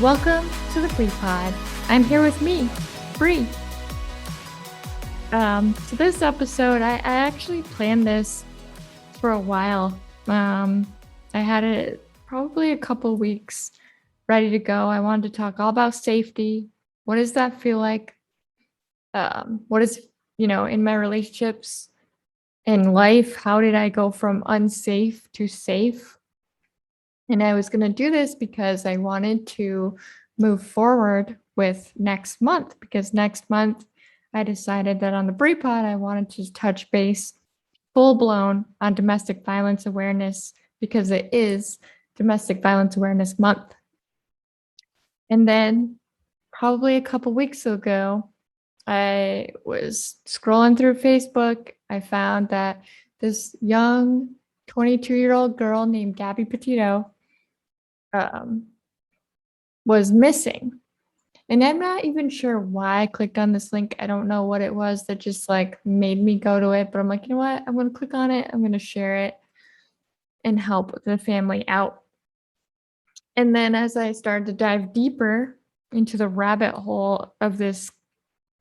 Welcome to the Free Pod. I'm here with me, Bree. So this episode, I actually planned this for a while. I had it probably a couple weeks ready to go. I wanted to talk all about safety. What does that feel like? What is, in my relationships in life, how did I go from unsafe to safe? And I was going to do this because I wanted to move forward with next month, because next month I decided that on the Brie Pod, I wanted to touch base full blown on domestic violence awareness because it is Domestic Violence Awareness Month. And then probably a couple weeks ago, I was scrolling through Facebook. I found that this young 22-year-old girl named Gabby Petito was missing. And I'm not even sure why I clicked on this link. I don't know what it was that just like made me go to it, but I'm like, you know what? I'm going to click on it. I'm going to share it and help the family out. And then as I started to dive deeper into the rabbit hole of this,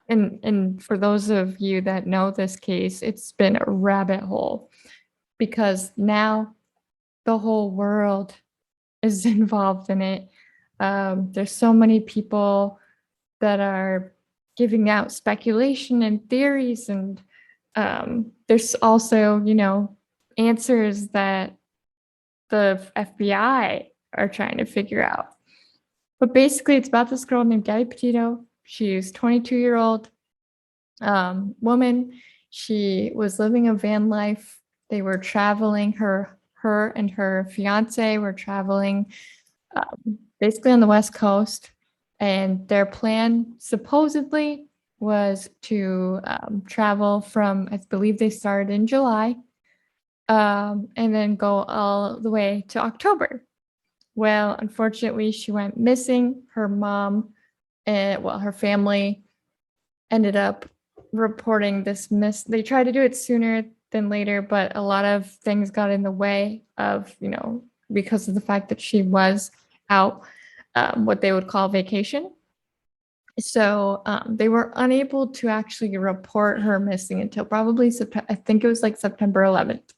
and for those of you that know this case, it's been a rabbit hole because now the whole world is involved in it. There's so many people that are giving out speculation and theories, and there's also, answers that the FBI are trying to figure out. But basically, it's about this girl named Gabby Petito. She's 22-year-old woman. She was living a van life. They were traveling. Her and her fiance were traveling basically on the West Coast. And their plan supposedly was to travel from, I believe they started in July, and then go all the way to October. Well, unfortunately, she went missing. Her mom and, her family ended up reporting this miss. They tried to do it sooner than later, but a lot of things got in the way of, because of the fact that she was out what they would call vacation. So they were unable to actually report her missing until probably I think it was like September 11th.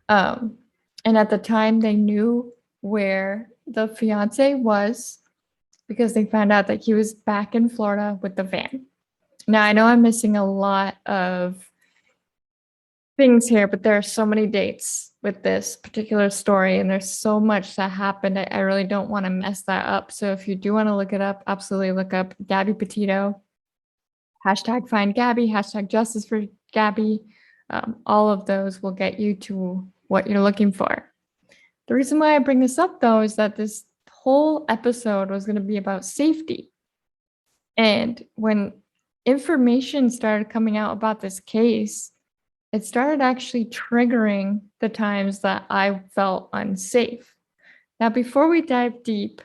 And at the time, they knew where the fiance was because they found out that he was back in Florida with the van. Now, I know I'm missing a lot of things here, but there are so many dates with this particular story, and there's so much that happened. I really don't want to mess that up. So if you do want to look it up, absolutely look up Gabby Petito, hashtag find Gabby, hashtag justice for Gabby. All of those will get you to what you're looking for. The reason why I bring this up, though, is that this whole episode was going to be about safety. And when information started coming out about this case, it started actually triggering the times that I felt unsafe. Now, before we dive deep,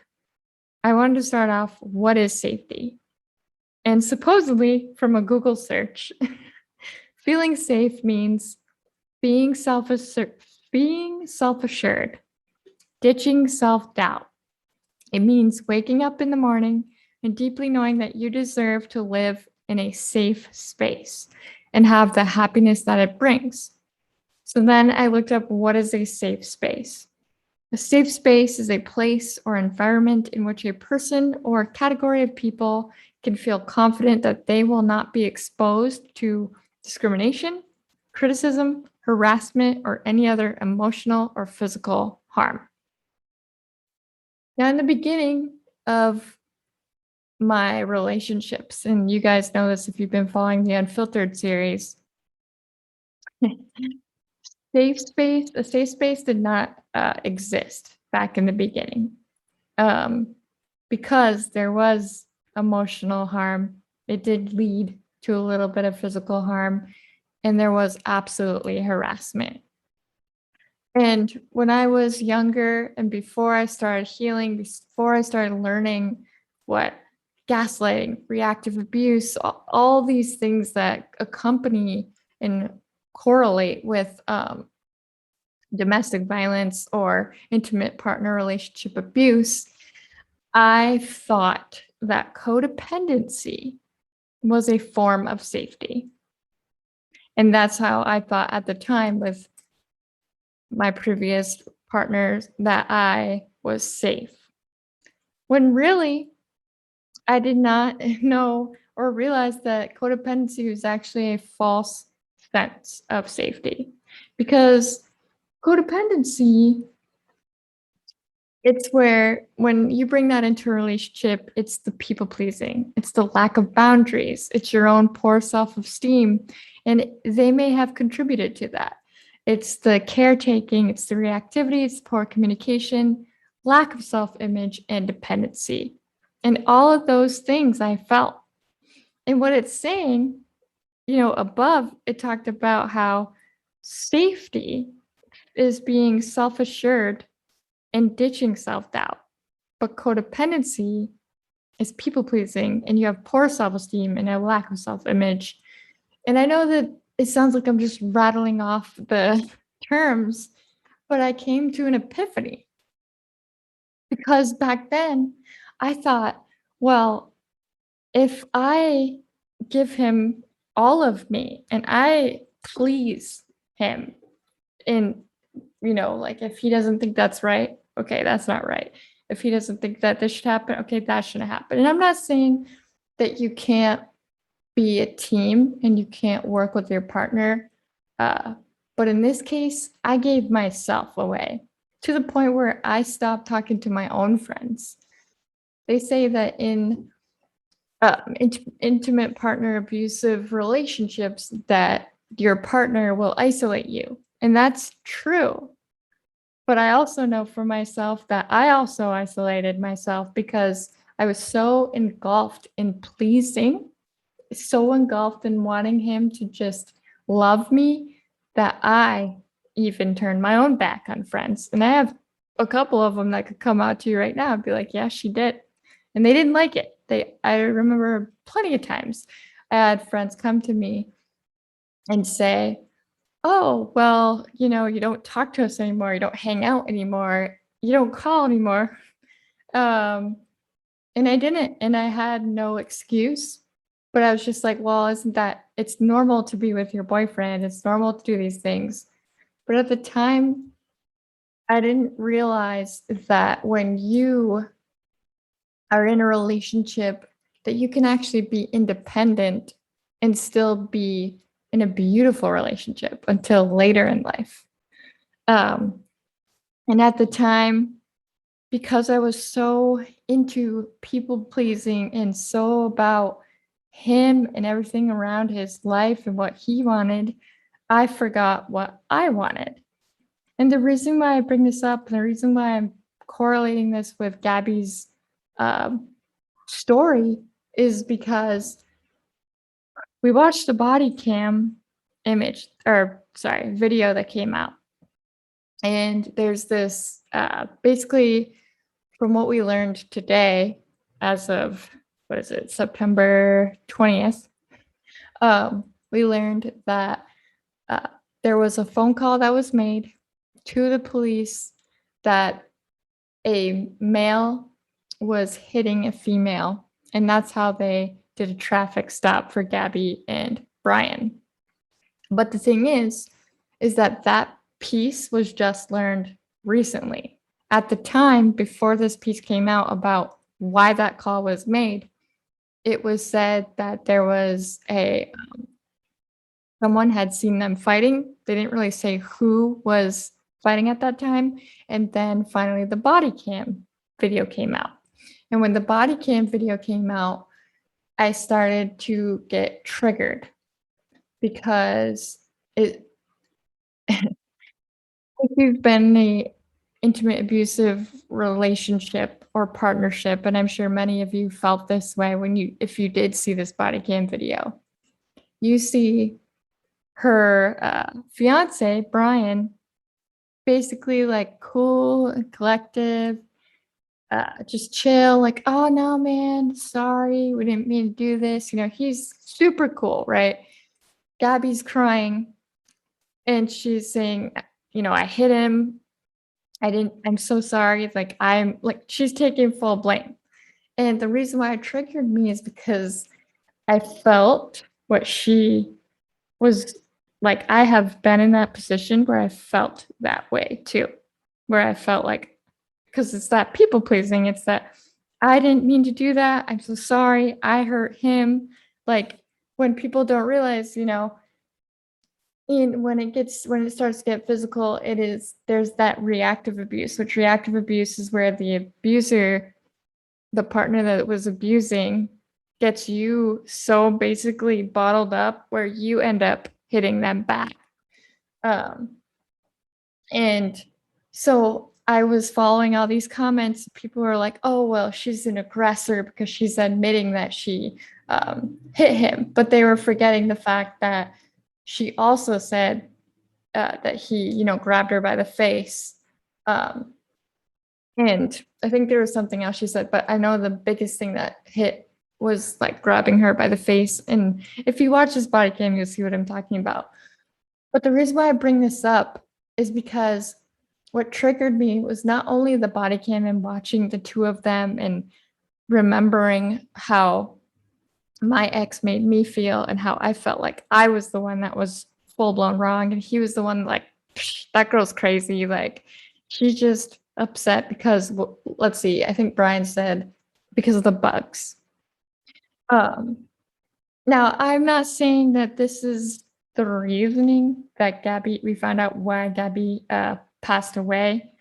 I wanted to start off, what is safety? And supposedly, from a Google search, feeling safe means being self-assured, ditching self-doubt. It means waking up in the morning and deeply knowing that you deserve to live in a safe space and have the happiness that it brings. So then I looked up, what is a safe space? A safe space is a place or environment in which a person or category of people can feel confident that they will not be exposed to discrimination, criticism, harassment, or any other emotional or physical harm. Now, in the beginning of my relationships, and you guys know this if you've been following the Unfiltered series, a safe space did not exist back in the beginning because there was emotional harm. It did lead to a little bit of physical harm, and there was absolutely harassment. And when I was younger and before I started healing, before I started learning what gaslighting, reactive abuse, all these things that accompany and correlate with domestic violence or intimate partner relationship abuse, I thought that codependency was a form of safety. And that's how I thought at the time with my previous partners that I was safe. When really, I did not know or realize that codependency was actually a false sense of safety. Because codependency, it's where when you bring that into a relationship, it's the people pleasing, it's the lack of boundaries, it's your own poor self esteem. And they may have contributed to that. It's the caretaking, it's the reactivity, it's poor communication, lack of self image, and dependency. And all of those things I felt. And what it's saying, above, it talked about how safety is being self assured and ditching self doubt. But codependency is people pleasing, and you have poor self esteem and a lack of self image. And I know that it sounds like I'm just rattling off the terms, but I came to an epiphany because back then I thought, well, if I give him all of me and I please him in, like if he doesn't think that's right, okay, that's not right. If he doesn't think that this should happen, okay, that shouldn't happen. And I'm not saying that you can't be a team and you can't work with your partner. Uh, but in this case, I gave myself away to the point where I stopped talking to my own friends. They say that in intimate partner abusive relationships that your partner will isolate you. And that's true. But I also know for myself that I also isolated myself because I was so engulfed in pleasing, so engulfed in wanting him to just love me that I even turned my own back on friends. And I have a couple of them that could come out to you right now and be like, yeah, she did. And they didn't like it. I remember plenty of times I had friends come to me and say, oh, well, you don't talk to us anymore. You don't hang out anymore. You don't call anymore. Um, and I didn't. And I had no excuse. But I was just like, well, isn't that it's normal to be with your boyfriend? It's normal to do these things. But at the time, I didn't realize that when you are in a relationship, that you can actually be independent and still be in a beautiful relationship until later in life. Um, and at the time, because I was so into people pleasing and so about him and everything around his life and what he wanted, I forgot what I wanted. And the reason why I bring this up, and the reason why I'm correlating this with Gabby's um, story, is because we watched a body cam video that came out. And there's this basically from what we learned today, as of what is it, September 20th, we learned that uh, there was a phone call that was made to the police that a male was hitting a female, and that's how they did a traffic stop for Gabby and Brian. But the thing is that that piece was just learned recently. At the time, before this piece came out about why that call was made, it was said that there was someone had seen them fighting. They didn't really say who was fighting at that time. And then finally the body cam video came out. And when the body cam video came out, I started to get triggered because it if you've been in a intimate abusive relationship or partnership, and I'm sure many of you felt this way if you did see this body cam video, you see her fiance Brian basically like cool and collective, just chill, like, oh no man, sorry, we didn't mean to do this. He's super cool, right? Gabby's crying and she's saying, I hit him. I'm so sorry. Like, she's taking full blame. And the reason why it triggered me is because I felt what she was like. I have been in that position where I felt that way too, where I felt like, because it's that people pleasing, it's that I didn't mean to do that. I'm so sorry. I hurt him. Like when people don't realize, and when it starts to get physical, there's that reactive abuse, which reactive abuse is where the abuser, the partner that was abusing, gets you so basically bottled up where you end up hitting them back. Um, and so I was following all these comments. People were like, "Oh, well, she's an aggressor because she's admitting that she hit him," but they were forgetting the fact that she also said that he, grabbed her by the face. Um, and I think there was something else she said, but I know the biggest thing that hit was like grabbing her by the face. And if you watch this body cam, you'll see what I'm talking about. But the reason why I bring this up is because what triggered me was not only the body cam and watching the two of them and remembering how my ex made me feel and how I felt like I was the one that was full blown wrong and he was the one like, that girl's crazy. Like she's just upset because, let's see, I think Brian said because of the bugs. Um, Now I'm not saying that this is the reasoning that we found out why Gabby passed away,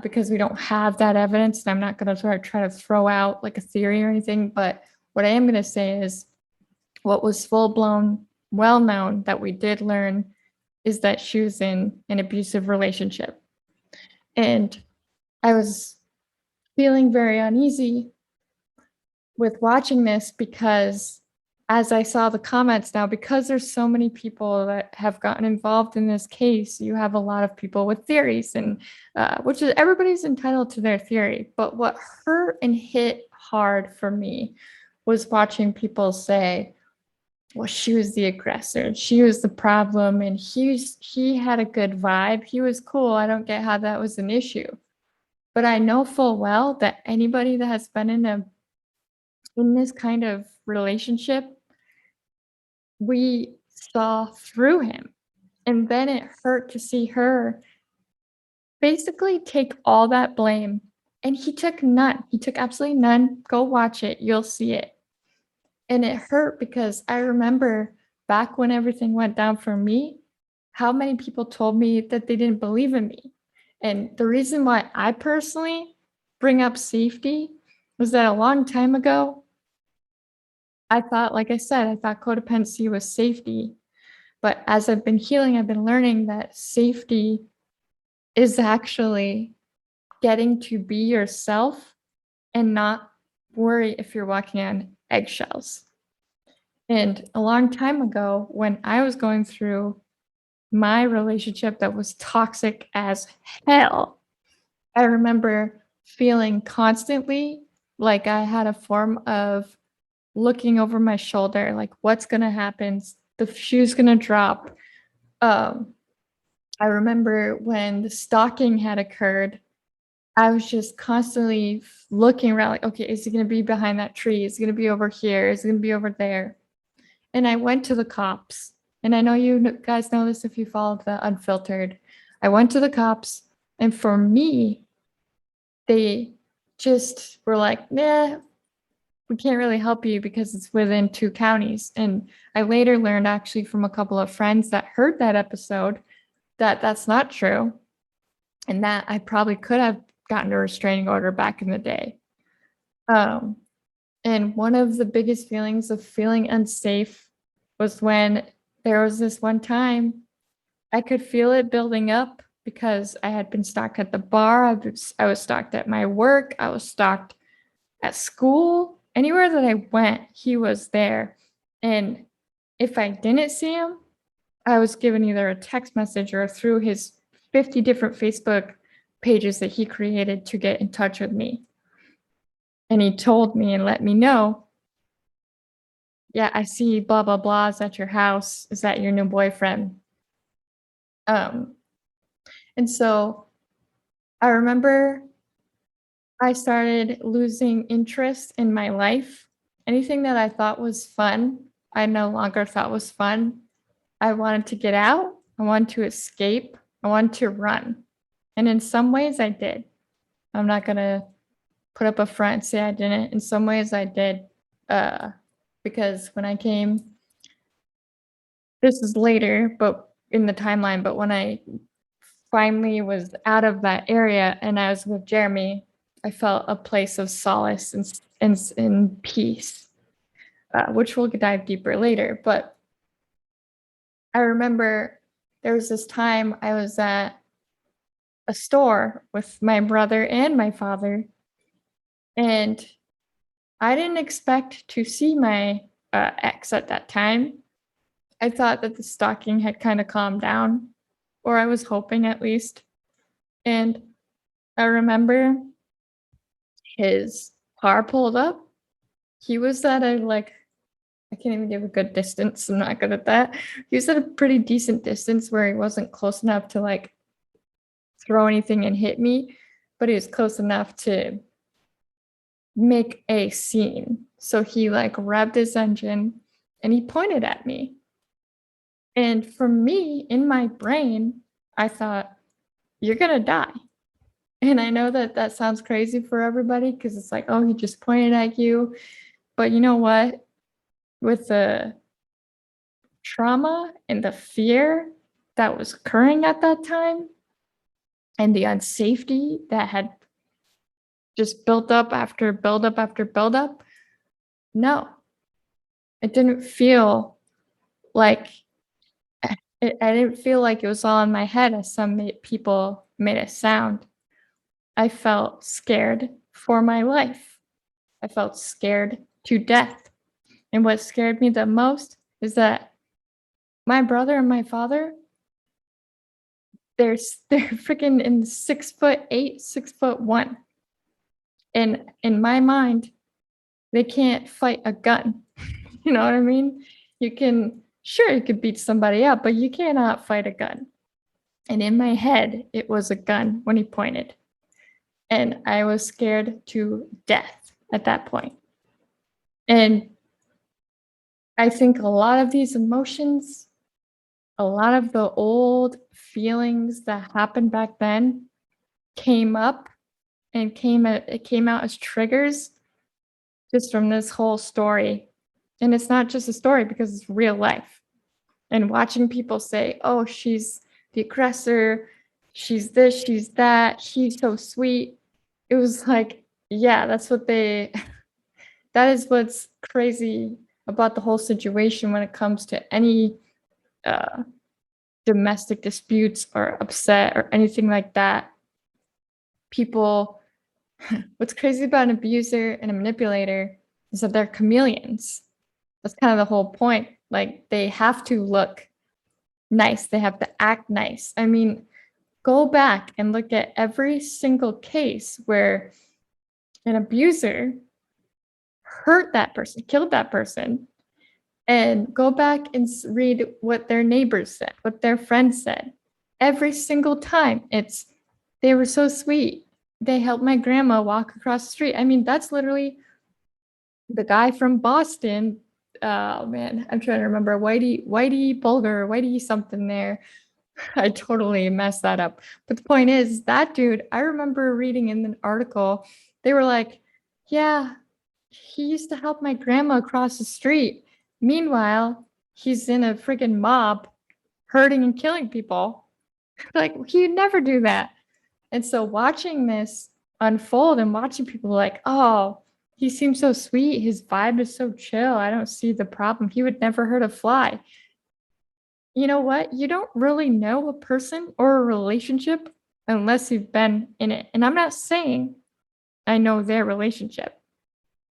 because we don't have that evidence. And I'm not going to try to throw out like a theory or anything. But what I am going to say is what was full blown, well known that we did learn is that she was in an abusive relationship. And I was feeling very uneasy with watching this because as I saw the comments now, because there's so many people that have gotten involved in this case, you have a lot of people with theories, and which is everybody's entitled to their theory. But what hurt and hit hard for me was watching people say, well, she was the aggressor, she was the problem, and he had a good vibe, he was cool. I don't get how that was an issue. But I know full well that anybody that has been in this kind of relationship, we saw through him. And then it hurt to see her basically take all that blame. And he took none. He took absolutely none. Go watch it. You'll see it. And it hurt because I remember back when everything went down for me, how many people told me that they didn't believe in me. And the reason why I personally bring up safety was that a long time ago, I thought, like I said, I thought codependency was safety. But as I've been healing, I've been learning that safety is actually getting to be yourself and not worry if you're walking on eggshells. And a long time ago, when I was going through my relationship that was toxic as hell, I remember feeling constantly like I had a form of looking over my shoulder, like what's going to happen? The shoe's going to drop. Um, I remember when the stalking had occurred, I was just constantly looking around like, okay, is he going to be behind that tree? Is he going to be over here? Is he going to be over there? And I went to the cops. And I know you guys know this if you followed the Unfiltered. I went to the cops, and for me, they just were like, nah, we can't really help you because it's within 2 counties. And I later learned actually from a couple of friends that heard that episode that that's not true, and that I probably could have gotten a restraining order back in the day. Um, and one of the biggest feelings of feeling unsafe was when there was this one time I could feel it building up because I had been stalked at the bar. I was stalked at my work. I was stalked at school. Anywhere that I went, he was there. And if I didn't see him, I was given either a text message or through his 50 different Facebook pages that he created to get in touch with me. And he told me and let me know, yeah, I see blah, blah, blah is at your house. Is that your new boyfriend? Um, and so I remember I started losing interest in my life. Anything that I thought was fun, I no longer thought was fun. I wanted to get out. I wanted to escape. I wanted to run. And in some ways, I did. I'm not going to put up a front and say I didn't. In some ways, I did. Uh, because when I came, this is later, but in the timeline, but when I finally was out of that area and I was with Jeremy, I felt a place of solace and peace, which we'll dive deeper later. But I remember there was this time I was at a store with my brother and my father, and I didn't expect to see my ex at that time. I thought that the stalking had kind of calmed down, or I was hoping at least. And I remember his car pulled up. He was at a like, I can't even give a good distance. I'm not good at that. He was at a pretty decent distance where he wasn't close enough to like throw anything and hit me, but he was close enough to make a scene. So he like revved his engine and he pointed at me. And for me, in my brain, I thought, you're gonna die. And I know that that sounds crazy for everybody because it's like, oh, he just pointed at you. But you know what? With the trauma and the fear that was occurring at that time and the unsafety that had just built up after build up after build up, no, it didn't feel like I didn't feel like it was all in my head as people made it sound. I felt scared for my life. I felt scared to death. And what scared me the most is that my brother and my father, they're freaking in 6'8", 6'1". And in my mind, they can't fight a gun. You know what I mean? Sure, you could beat somebody up, but you cannot fight a gun. And in my head, it was a gun when he pointed. And I was scared to death at that point. And I think a lot of these emotions, a lot of the old feelings that happened back then came up and it came out as triggers just from this whole story. And it's not just a story because it's real life. And watching people say, oh, she's the aggressor, she's this, she's that, he's so sweet. It was like, yeah, that is what's crazy about the whole situation when it comes to any uh, domestic disputes or upset or anything like that. People, what's crazy about an abuser and a manipulator is that they're chameleons. That's kind of the whole point. Like they have to look nice, they have to act nice. I mean, go back and look at every single case where an abuser hurt that person, killed that person, and go back and read what their neighbors said, what their friends said. Every single time, they were so sweet. They helped my grandma walk across the street. I mean, that's literally the guy from Boston. Oh man, I'm trying to remember Whitey Bulger, Whitey something there. I totally messed that up. But the point is, that dude, I remember reading in an article, they were like, yeah, he used to help my grandma across the street. Meanwhile, he's in a friggin' mob hurting and killing people. Like, he'd never do that. And so watching this unfold and watching people like, oh, he seems so sweet. His vibe is so chill. I don't see the problem. He would never hurt a fly. You know what? You don't really know a person or a relationship unless you've been in it. And I'm not saying I know their relationship,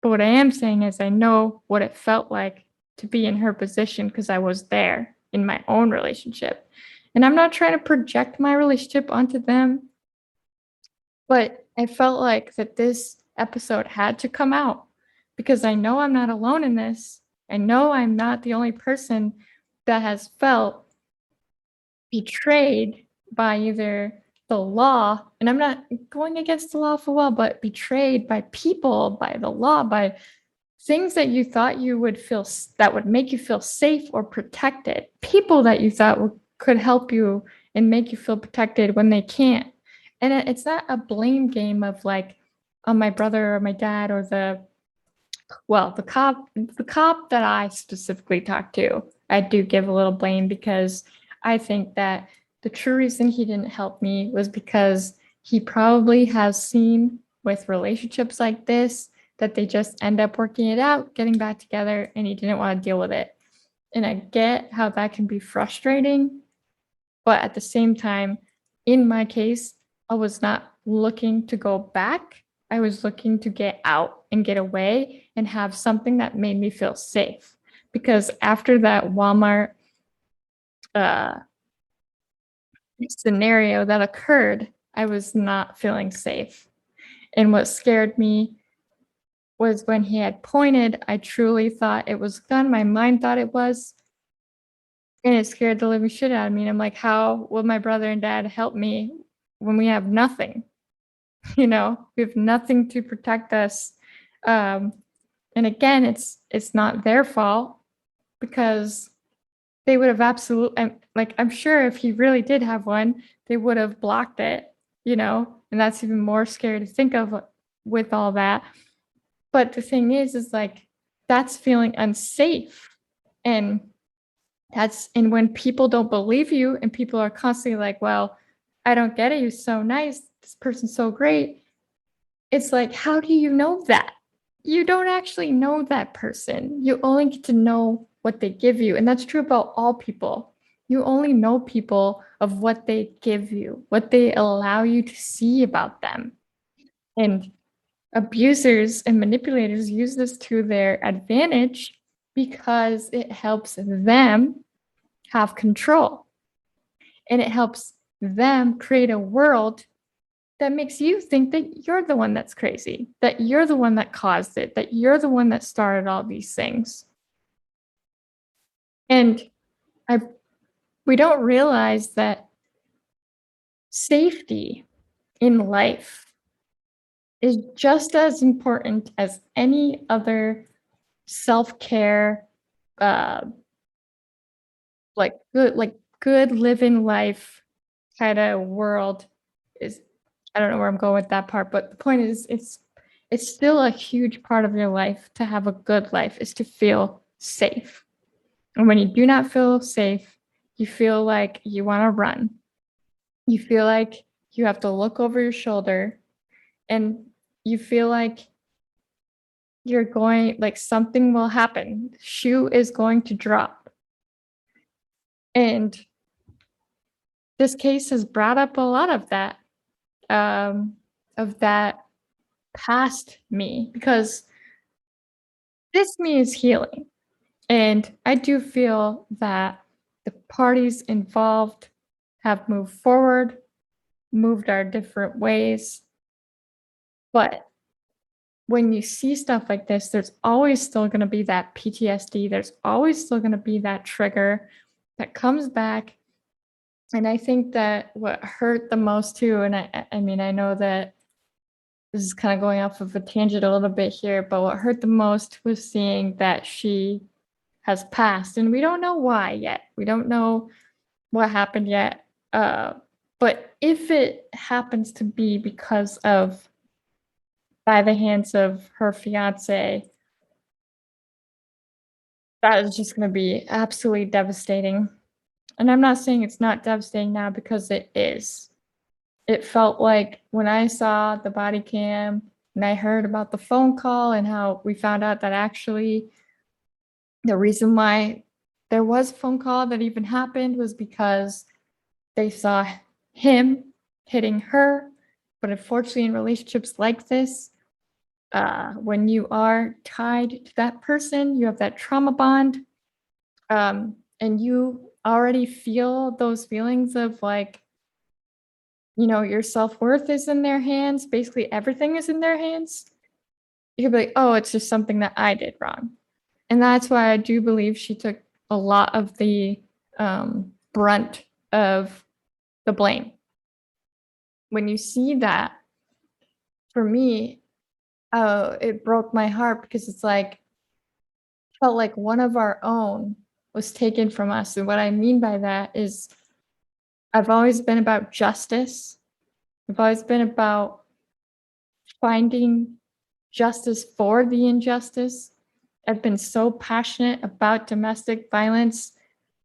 but what I am saying is I know what it felt like to be in her position because I was there in my own relationship. And I'm not trying to project my relationship onto them, but I felt like that this episode had to come out because I know I'm not alone in this. I know I'm not the only person that has felt betrayed by either the law, and I'm not going against the law for well, but betrayed by people, by the law, by things that you thought you would feel that would make you feel safe or protected, people that you thought could help you and make you feel protected when they can't. And it's not a blame game of like, oh, my brother or my dad or the cop that I specifically talked to, I do give a little blame because I think that the true reason he didn't help me was because he probably has seen with relationships like this that they just end up working it out, getting back together, and he didn't want to deal with it. And I get how that can be frustrating, but at the same time, in my case, I was not looking to go back. I was looking to get out and get away and have something that made me feel safe. Because after that Walmart uh, scenario that occurred, I was not feeling safe. And what scared me was when he had pointed, I truly thought it was a gun. My mind thought it was. And it scared the living shit out of me. And I'm like, how will my brother and dad help me when we have nothing? We have nothing to protect us. Um, and again, it's not their fault because they would have absolutely like I'm sure if he really did have one, they would have blocked it. And that's even more scary to think of with all that. But the thing is like that's feeling unsafe. And and when people don't believe you and people are constantly like, well, I don't get it. You're so nice. This person's so great. It's like, how do you know that? You don't actually know that person. You only get to know what they give you. And that's true about all people. You only know people of what they give you, what they allow you to see about them. And abusers and manipulators use this to their advantage because it helps them have control and it helps them create a world that makes you think that you're the one that's crazy, that you're the one that caused it, that you're the one that started all these things. And I we don't realize that safety in life is just as important as any other self-care, uh, like good living life kind of world is. I don't know where I'm going with that part, but the point is it's still a huge part of your life to have a good life is to feel safe. And when you do not feel safe, you feel like you want to run. You feel like you have to look over your shoulder and you feel like you're going like something will happen. Shoe is going to drop. And this case has brought up a lot um, of that past me because this me is healing. And I do feel that the parties involved have moved forward, moved our different ways. But when you see stuff like this, there's always still going to be that PTSD. There's always still going to be that trigger that comes back. And I think that what hurt the most too, and I mean, I know that this is kind of going off of a tangent a little bit here, but what hurt the most was seeing that she has passed, and we don't know why yet. We don't know what happened yet. But if it happens to be because of by the hands of her fiance, that is just going to be absolutely devastating. And I'm not saying it's not devastating now because it is. It felt like when I saw the body cam and I heard about the phone call and how we found out that actually the reason why there was a phone call that even happened was because they saw him hitting her. But unfortunately, in relationships like this, when you are tied to that person, you have that trauma bond, and you already feel those feelings of like, your self-worth is in their hands. Basically, everything is in their hands. You could be like, oh, it's just something that I did wrong. And that's why I do believe she took a lot of the brunt of the blame. when you see that, for me, it broke my heart because it's like felt like one of our own was taken from us. And what I mean by that is I've always been about justice. I've always been about finding justice for the injustice. I've been so passionate about domestic violence,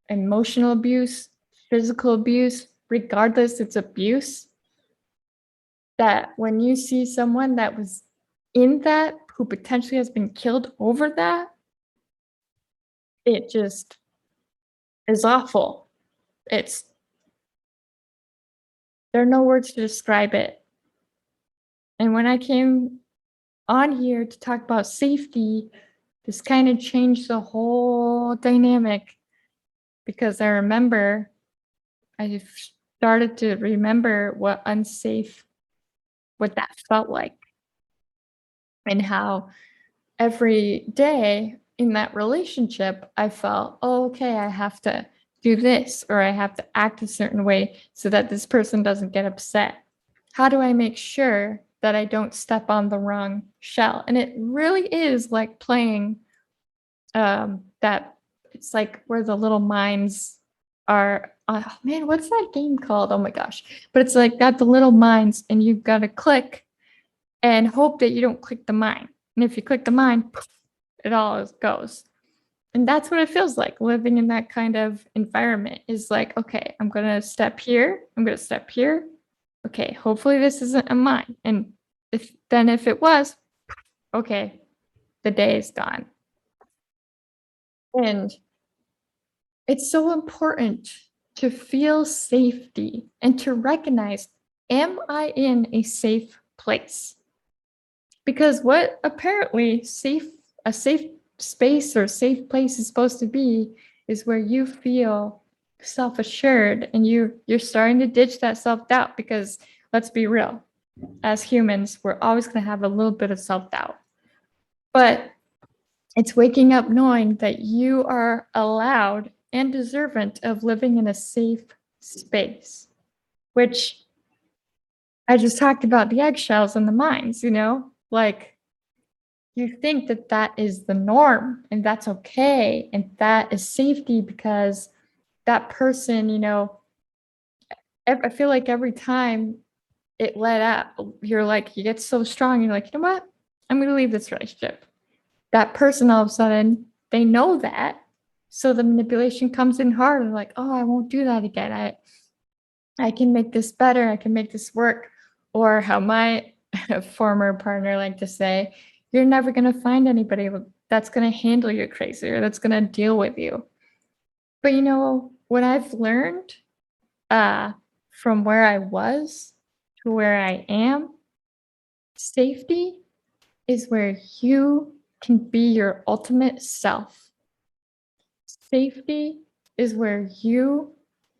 emotional abuse, physical abuse, regardless it's abuse, that when you see someone that was in that who potentially has been killed over that, it just is awful. It's there are no words to describe it. And when I came on here to talk about safety, this kind of changed the whole dynamic because I started to remember what that felt like, and how every day in that relationship, I felt, oh, okay, I have to do this or I have to act a certain way so that this person doesn't get upset. How do I make sure that I don't step on the wrong shell? And it really is like playing that it's like where the little mines are. Oh man, what's that game called? Oh my gosh. But it's like got the little mines and you've got to click and hope that you don't click the mine. And if you click the mine, poof, it all goes. And that's what it feels like living in that kind of environment is like, okay, I'm going to step here. I'm going to step here. Okay, hopefully this isn't a mine. And if it was, okay, the day is gone. And it's so important to feel safety and to recognize, am I in a safe place? Because what apparently a safe space or safe place is supposed to be is where you feel self-assured and you're starting to ditch that self-doubt, because let's be real, as humans, we're always going to have a little bit of self-doubt. But it's waking up knowing that you are allowed and deserving of living in a safe space, which I just talked about the eggshells and the mines, like you think that that is the norm and that's okay. And that is safety because that person, I feel like every time it let up, you're like, you get so strong. You're like, you know what? I'm going to leave this relationship. That person, all of a sudden, they know that. So the manipulation comes in hard and like, oh, I won't do that again. I can make this better. I can make this work. Or how my former partner liked to say, you're never going to find anybody that's going to handle you crazy or that's going to deal with you. But what I've learned from where I was to where I am, safety is where you can be your ultimate self. Safety is where you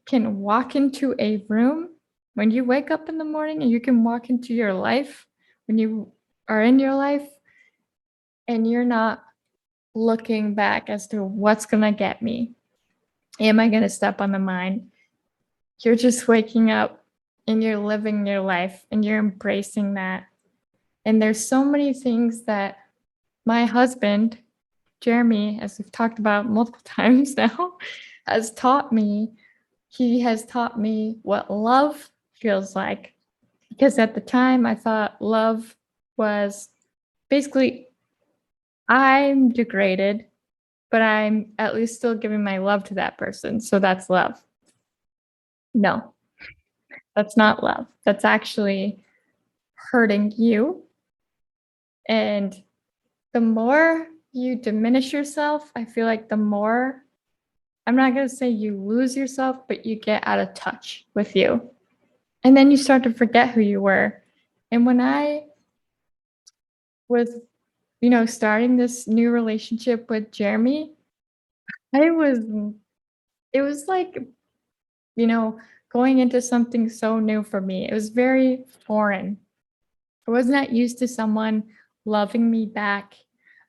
can walk into a room when you wake up in the morning and you can walk into your life when you are in your life and you're not looking back as to what's going to get me. Am I going to step on the mine? You're just waking up and you're living your life and you're embracing that. And there's so many things that my husband, Jeremy, as we've talked about multiple times now, has taught me. He has taught me what love feels like. Because at the time, I thought love was basically, I'm degraded, but I'm at least still giving my love to that person. So that's love. No, that's not love. That's actually hurting you. And the more you diminish yourself, I feel like the more, I'm not going to say you lose yourself, but you get out of touch with you. And then you start to forget who you were. And when I was, starting this new relationship with Jeremy, I was, it was like, going into something so new for me. It was very foreign. I was not used to someone loving me back.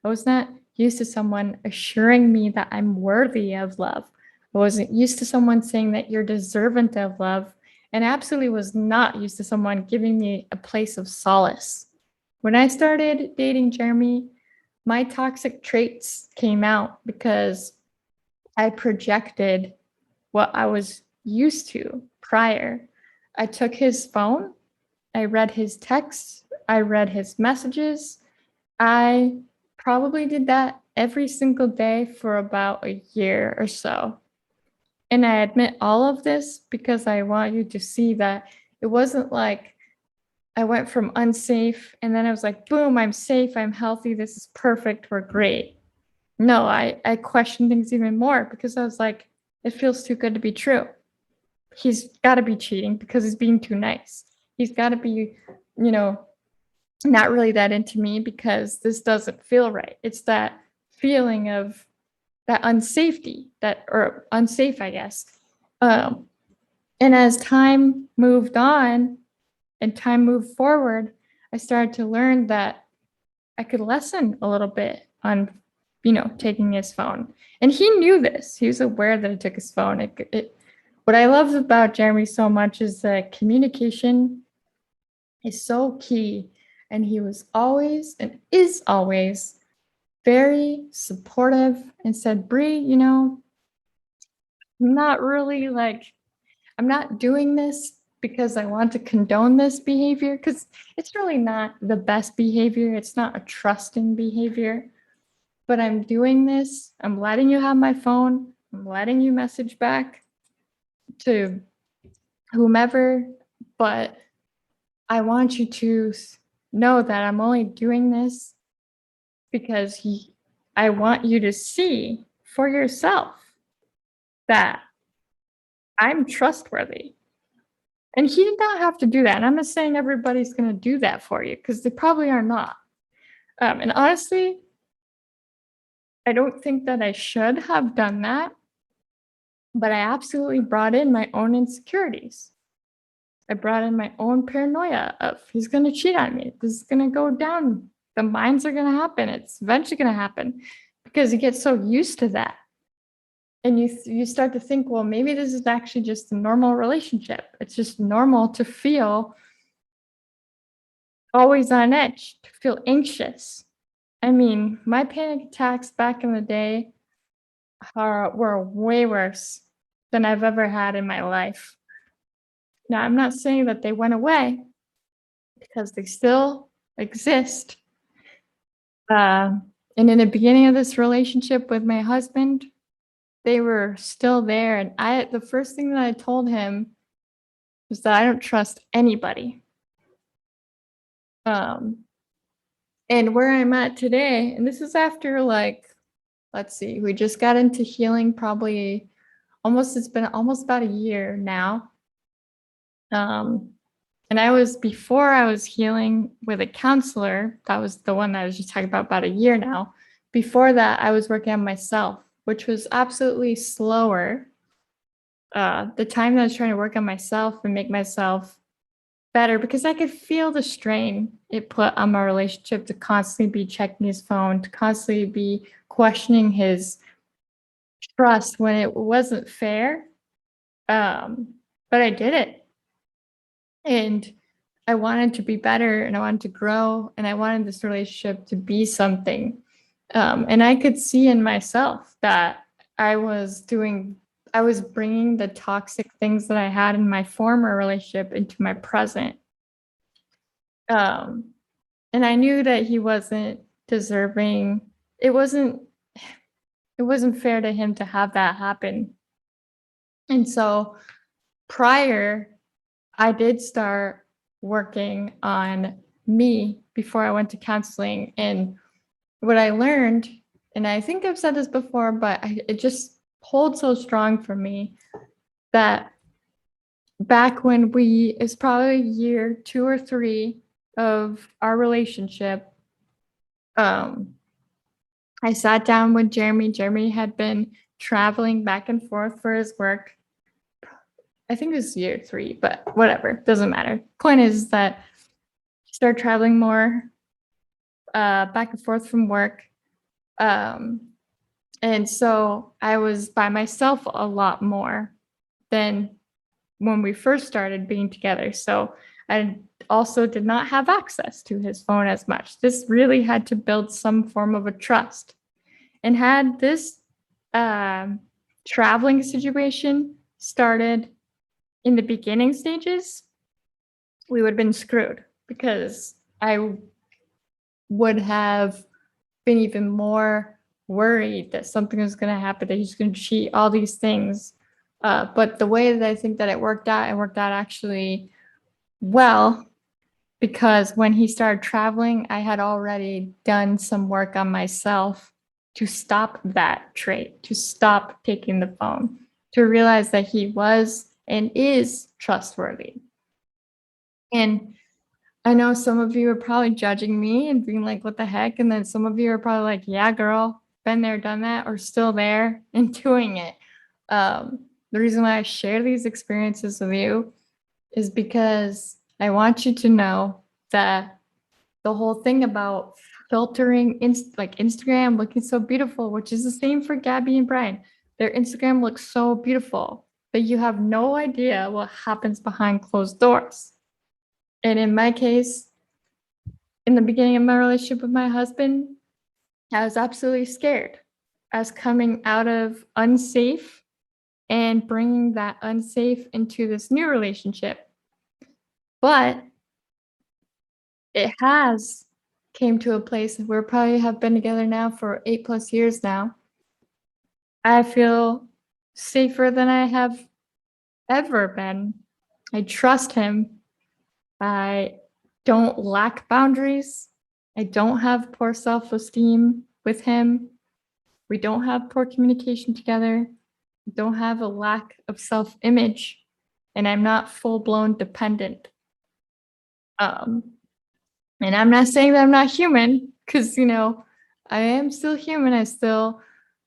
I was not used to someone assuring me that I'm worthy of love. I wasn't used to someone saying that you're deserving of love and absolutely was not used to someone giving me a place of solace. When I started dating Jeremy, my toxic traits came out because I projected what I was used to prior. I took his phone, I read his texts, I read his messages. I probably did that every single day for about a year or so. And I admit all of this because I want you to see that it wasn't like I went from unsafe and then I was like, boom, I'm safe, I'm healthy, this is perfect, we're great. No, I questioned things even more because I was like, it feels too good to be true. He's got to be cheating because he's being too nice. He's got to be, you know, not really that into me because this doesn't feel right. It's that feeling of that unsafety, that or unsafe, I guess. Um, and as time moved on and time moved forward, I started to learn that I could lessen a little bit on, taking his phone. And he knew this. He was aware that I took his phone. What I love about Jeremy so much is that communication is so key. And he was always and is always very supportive and said, Bree, not really like, I'm not doing this because I want to condone this behavior because it's really not the best behavior. It's not a trusting behavior, but I'm doing this. I'm letting you have my phone. I'm letting you message back to whomever, but I want you to know that I'm only doing this because I want you to see for yourself that I'm trustworthy. And he did not have to do that. And I'm not saying everybody's going to do that for you because they probably are not. And honestly, I don't think that I should have done that, but I absolutely brought in my own insecurities. I brought in my own paranoia of he's going to cheat on me. This is going to go down. The mines are going to happen. It's eventually going to happen because you get so used to that. And you start to think, well, maybe this is actually just a normal relationship. It's just normal to feel always on edge, to feel anxious. I mean, my panic attacks back in the day were way worse than I've ever had in my life. Now, I'm not saying that they went away because they still exist. And in the beginning of this relationship with my husband, they were still there. And the first thing that I told him was that I don't trust anybody. Um, and where I'm at today, and this is after let's see, we just got into healing probably it's been almost about a year now. And before I was healing with a counselor, that was the one that I was just talking about a year now. Before that, I was working on myself, which was absolutely slower. The time that I was trying to work on myself and make myself better because I could feel the strain it put on my relationship to constantly be checking his phone, to constantly be questioning his trust when it wasn't fair. But I did it. And I wanted to be better and I wanted to grow and I wanted this relationship to be something. And I could see in myself that I was bringing the toxic things that I had in my former relationship into my present. And I knew that he wasn't deserving. It wasn't fair to him to have that happen. And so prior, I did start working on me before I went to counseling. And what I learned, and I think I've said this before, but it just holds so strong for me that back when it's probably year 2 or 3 of our relationship, I sat down with Jeremy. Jeremy had been traveling back and forth for his work. I think it was year 3, but whatever, doesn't matter. Point is that he started traveling more back and forth from work. And so I was by myself a lot more than when we first started being together. So I also did not have access to his phone as much. This really had to build some form of a trust. And had this um, traveling situation started in the beginning stages, we would have been screwed because I would have been even more worried that something was going to happen, that he's going to cheat, all these things. But the way that I think that it worked out actually well, because when he started traveling, I had already done some work on myself to stop that trait, to stop taking the phone, to realize that he was and is trustworthy. And I know some of you are probably judging me and being like, what the heck? And then some of you are probably like, yeah, girl, been there, done that, or still there and doing it. The reason why I share these experiences with you is because I want you to know that the whole thing about filtering like Instagram looking so beautiful, which is the same for Gabby and Brian. Their Instagram looks so beautiful, but you have no idea what happens behind closed doors. And in my case, in the beginning of my relationship with my husband, I was absolutely scared. I was coming out of unsafe and bringing that unsafe into this new relationship. But it has came to a place where we probably have been together now for 8+ years now. I feel safer than I have ever been. I trust him. I don't lack boundaries. I don't have poor self-esteem with him. We don't have poor communication together. We don't have a lack of self-image, and I'm not full-blown dependent. Um, and I'm not saying that I'm not human, because I am still human. I still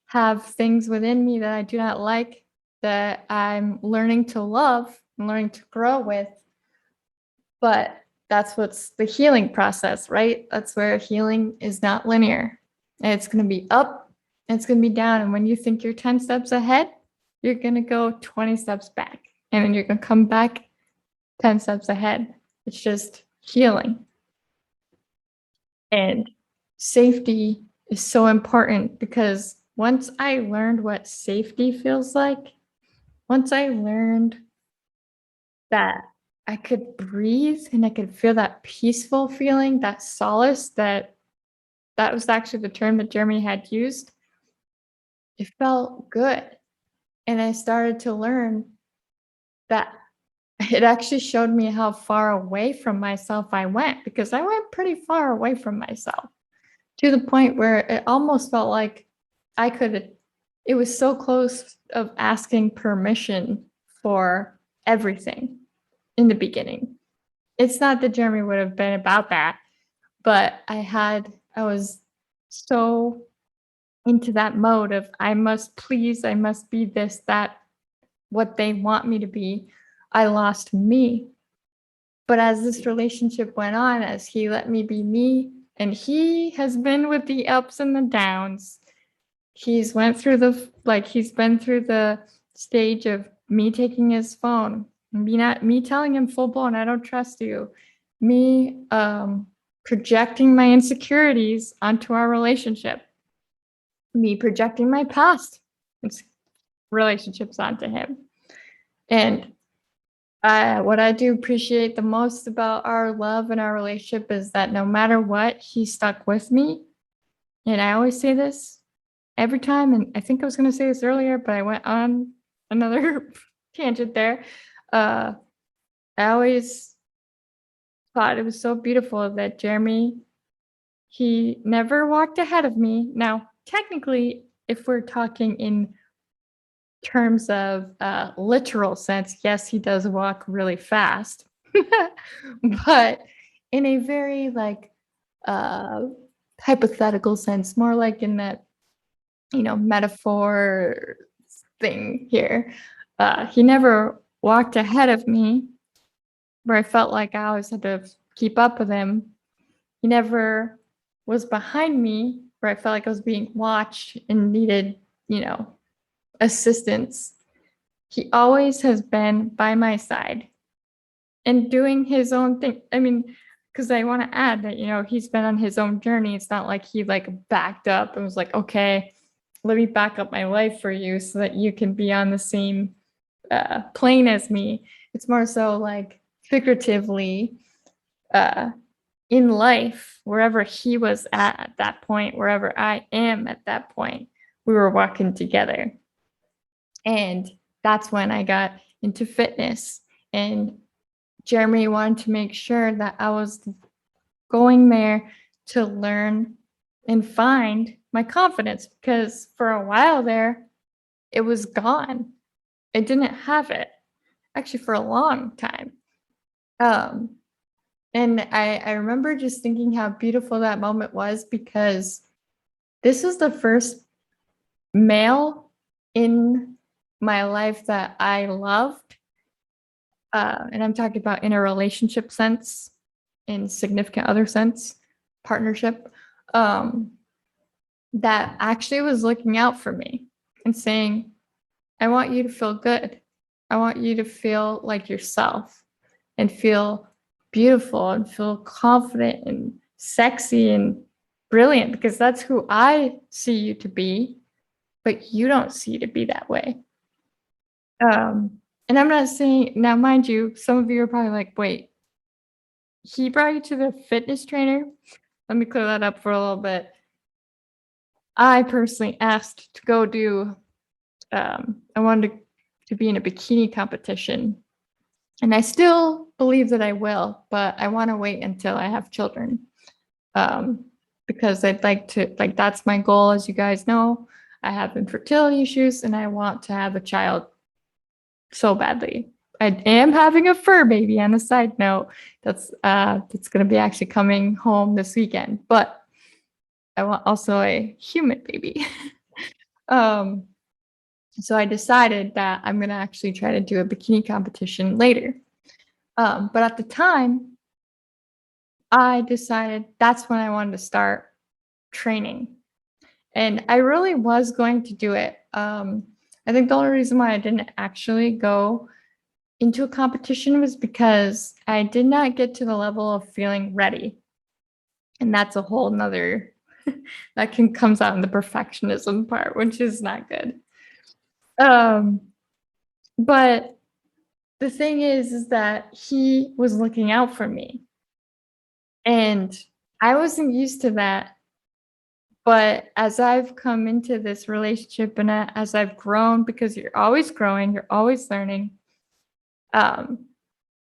have things within me that I do not like, that I'm learning to love and learning to grow with. But that's what's the healing process, right? That's where healing is not linear. And it's going to be up, and it's going to be down. And when you think you're 10 steps ahead, you're going to go 20 steps back. And then you're going to come back 10 steps ahead. It's just healing. And safety is so important, because once I learned what safety feels like, once I learned that I could breathe and I could feel that peaceful feeling, that solace, that was actually the term that Jeremy had used, it felt good. And I started to learn that it actually showed me how far away from myself I went, because I went pretty far away from myself, to the point where it almost felt like it was so close of asking permission for everything in the beginning. It's not that Jeremy would have been about that, but I was so into that mode of I must please, I must be this, that, what they want me to be. I lost me. But as this relationship went on, as he let me be me, and he has been with the ups and the downs. He's been through the stage of me taking his phone, me telling him full blown, I don't trust you, me projecting my insecurities onto our relationship, me projecting my past relationships onto him. And what I do appreciate the most about our love and our relationship is that no matter what, he stuck with me. And I always say this every time, and I think I was going to say this earlier, but I went on another tangent there. I always thought it was so beautiful that Jeremy, he never walked ahead of me. Now, technically, if we're talking in terms of literal sense, yes, he does walk really fast, but in a very uh, hypothetical sense, more like in that metaphor thing here. He never walked ahead of me, where I felt like I always had to keep up with him. He never was behind me, where I felt like I was being watched and needed, assistance. he always has been by my side and doing his own thing. I mean, because I want to add that, he's been on his own journey. It's not like he like backed up and was like, okay, let me back up my life for you so that you can be on the same plane as me. It's more so like figuratively uh, in life, wherever he was at that point, wherever I am at that point, we were walking together. And that's when I got into fitness. And Jeremy wanted to make sure that I was going there to learn and find my confidence because for a while there, it was gone. I didn't have it actually for a long time. Um, and I remember just thinking how beautiful that moment was because this was the first male in my life that I loved. And I'm talking about in a relationship sense, in significant other sense, partnership, um, that actually was looking out for me and saying, I want you to feel good. I want you to feel like yourself and feel beautiful and feel confident and sexy and brilliant because that's who I see you to be, but you don't see you to be that way. And I'm not saying now, mind you, some of you are probably like, wait, he brought you to the fitness trainer? Let me clear that up for a little bit. I personally asked to go do, I wanted to be in a bikini competition. And I still believe that I will, but I want to wait until I have children. Um, because I'd like to, like, that's my goal. As you guys know, I have infertility issues and I want to have a child so badly. I am having a fur baby on a side note. That's going to be actually coming home this weekend, but I want also a human baby. um, so I decided that I'm going to actually try to do a bikini competition later. But at the time, I decided that's when I wanted to start training. And I really was going to do it. I think the only reason why I didn't actually go into a competition was because I did not get to the level of feeling ready. And that's a whole nother that can comes out in the perfectionism part, which is not good. Um, but the thing is that he was looking out for me. And I wasn't used to that. But as I've come into this relationship and as I've grown, because you're always growing, you're always learning, um,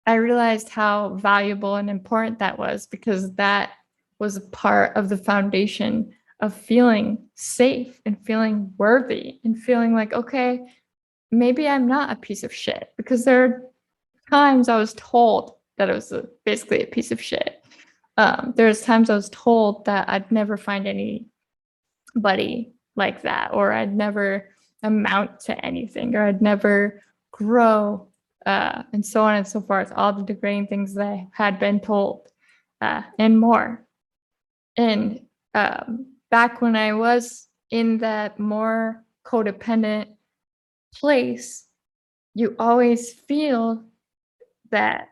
I realized how valuable and important that was because that was a part of the foundation of feeling safe and feeling worthy and feeling like, okay, maybe I'm not a piece of shit because there are times I was told that it was basically a piece of shit. There's times I was told that I'd never find anybody like that, or I'd never amount to anything, or I'd never grow, and so on and so forth. All the degrading things that I had been told, and more. And back when I was in that more codependent place, you always feel that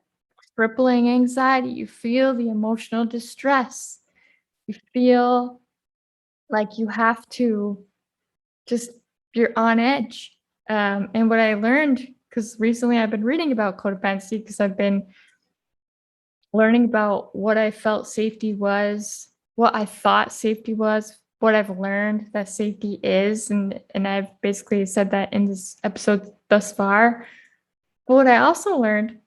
crippling anxiety. You feel the emotional distress. You feel like you have to just, you're on edge. And what I learned, because recently I've been reading about codependency, because I've been learning about what I felt safety was, what I thought safety was, what I've learned that safety is, and I've basically said that in this episode thus far. But what I also learned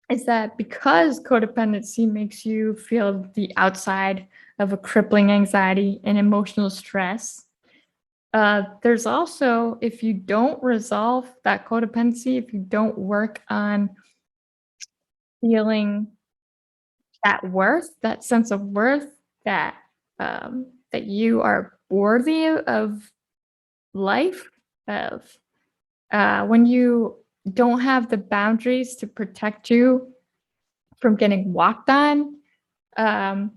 is that because codependency makes you feel the outside of a crippling anxiety and emotional stress, there's also, if you don't resolve that codependency, if you don't work on feeling that worth, that sense of worth, that that you are worthy of life, of when you don't have the boundaries to protect you from getting walked on, um,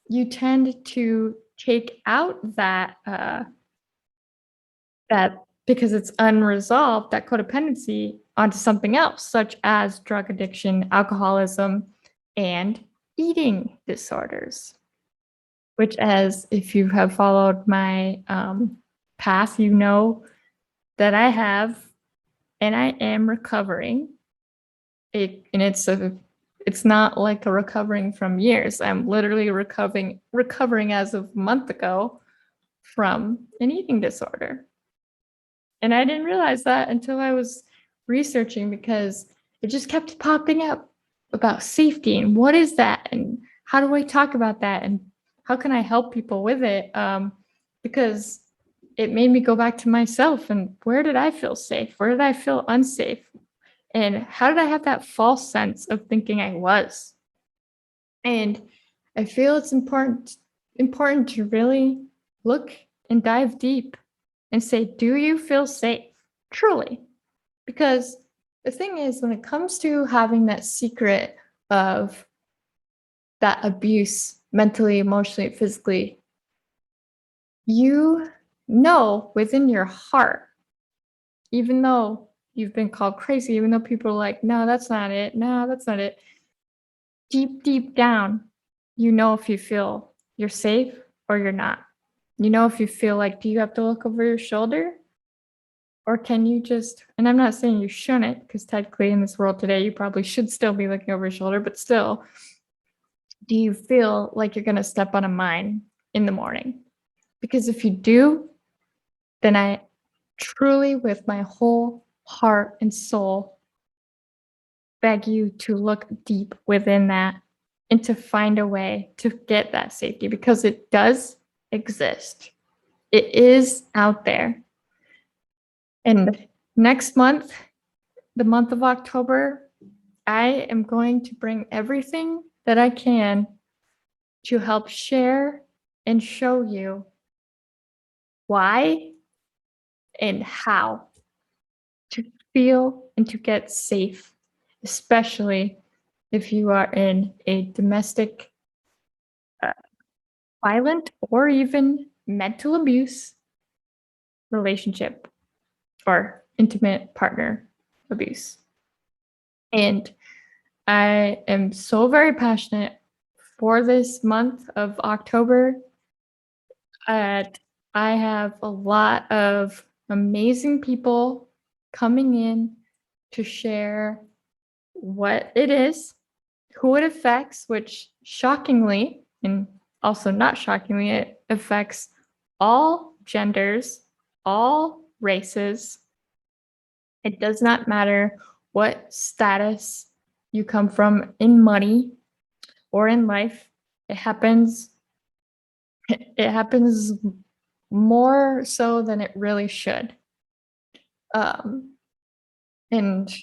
you tend to take out that because it's unresolved, that codependency, onto something else, such as drug addiction, alcoholism, and eating disorders. Which, as if you have followed my path, you know that I have, and I am recovering. And it's not like a recovering from years. I'm literally recovering as of a month ago from an eating disorder. And I didn't realize that until I was researching, because it just kept popping up about safety and what is that and how do I talk about that and how can I help people with it? Because it made me go back to myself and where did I feel safe? Where did I feel unsafe? And how did I have that false sense of thinking I was? And I feel it's important to really look and dive deep and say, do you feel safe? Truly. Because the thing is, when it comes to having that secret of that abuse, mentally, emotionally, physically, you know within your heart, even though you've been called crazy, even though people are like, no, that's not it. No, that's not it. Deep, deep down, you know if you feel you're safe or you're not. You know if you feel like, do you have to look over your shoulder? Or can you just, and I'm not saying you shouldn't, because technically in this world today, you probably should still be looking over your shoulder, but still, do you feel like you're going to step on a mine in the morning? Because if you do, then I truly, with my whole heart and soul, beg you to look deep within that and to find a way to get that safety, because it does exist. It is out there. And next month, the month of October, I am going to bring everything that I can to help share and show you why and how to feel and to get safe, especially if you are in a domestic uh, violent or even mental abuse relationship or intimate partner abuse. And I am so very passionate for this month of October. I have a lot of amazing people coming in to share what it is, who it affects, which shockingly, and also not shockingly, it affects all genders, all races. It does not matter what status you come from in money or in life. It happens. It happens more so than it really should. Um, and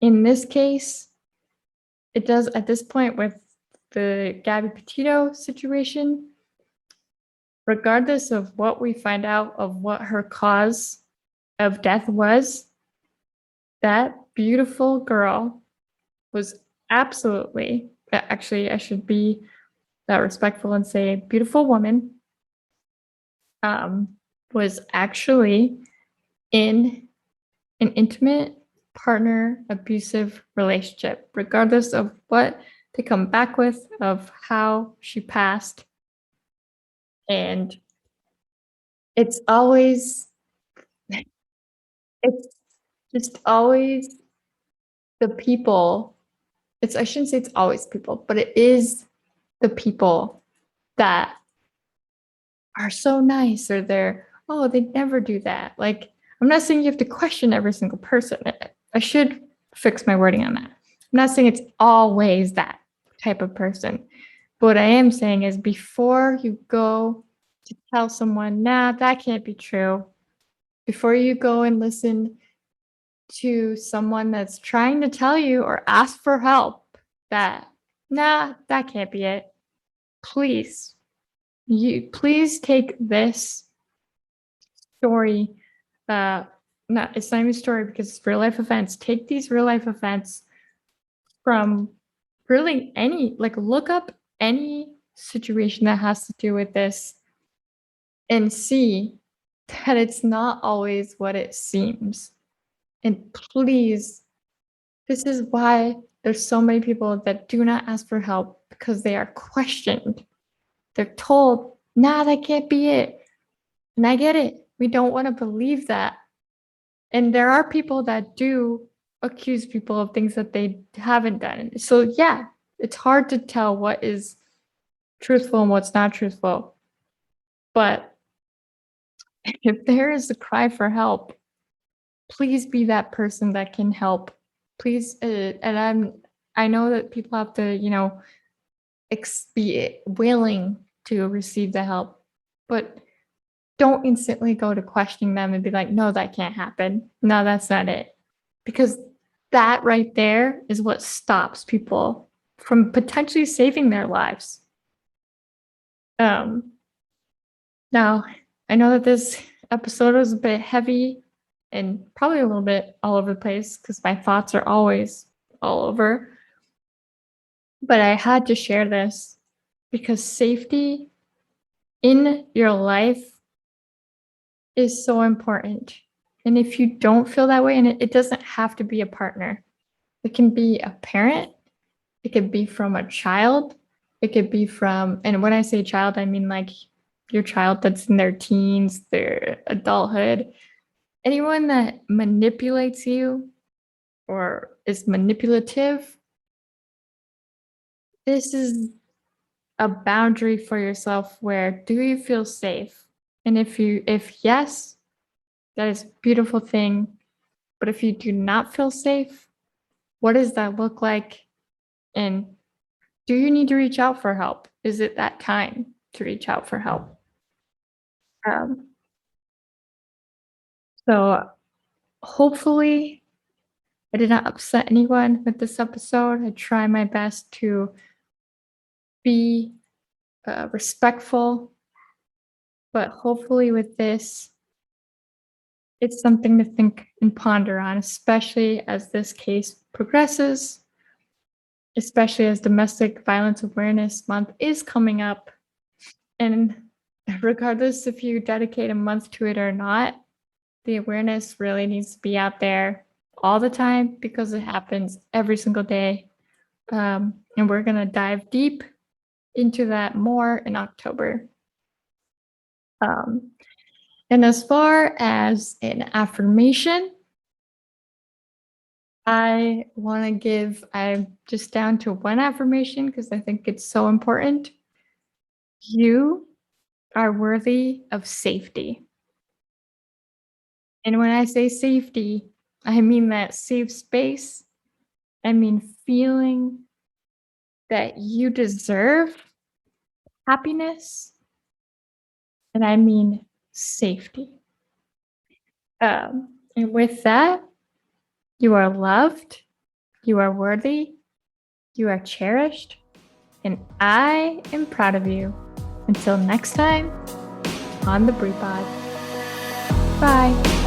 in this case, it does at this point with the Gabby Petito situation, regardless of what we find out of what her cause of death was, that beautiful girl was absolutely, actually, I should be that respectful and say beautiful woman, was actually in an intimate partner abusive relationship, regardless of what they come back with, of how she passed. And it's always, it's just always the people. I shouldn't say it's always people, but it is the people that are so nice, or oh, they never do that. Like, I'm not saying you have to question every single person. I should fix my wording on that. I'm not saying it's always that type of person. But what I am saying is, before you go to tell someone, nah, that can't be true, before you go and listen to someone that's trying to tell you or ask for help that, nah, that can't be it, please, please take this story, it's not even a story because it's real life events. Take these real life events from really look up any situation that has to do with this and see that it's not always what it seems. And please, this is why there's so many people that do not ask for help because they are questioned. They're told, nah, that can't be it. And I get it. We don't want to believe that. And there are people that do accuse people of things that they haven't done. So, yeah, it's hard to tell what is truthful and what's not truthful. But if there is a cry for help, please be that person that can help. Please, I know that people have to, be willing to receive the help, but don't instantly go to questioning them and be like, no, that can't happen. No, that's not it. Because that right there is what stops people from potentially saving their lives. Um, Now, I know that this episode was a bit heavy and probably a little bit all over the place because my thoughts are always all over. But I had to share this because safety in your life is so important. And if you don't feel that way, and it doesn't have to be a partner, it can be a parent, it could be from a child, it could be from, and when I say child, I mean like your child that's in their teens, their adulthood, anyone that manipulates you or is manipulative. This is a boundary for yourself where do you feel safe? And if yes, that is a beautiful thing. But if you do not feel safe, what does that look like? And do you need to reach out for help? Is it that time to reach out for help? Um, so hopefully I did not upset anyone with this episode. I try my best to be respectful, but hopefully with this, it's something to think and ponder on, especially as this case progresses, especially as Domestic Violence Awareness Month is coming up. And regardless if you dedicate a month to it or not, the awareness really needs to be out there all the time because it happens every single day. And we're going to dive deep into that more in October. Um, and as far as an affirmation, I'm just down to one affirmation because I think it's so important. You are worthy of safety. And when I say safety, I mean that safe space. I mean feeling that you deserve happiness. And I mean safety. And with that, you are loved, you are worthy, you are cherished, and I am proud of you. Until next time on the Brew Pod. Bye.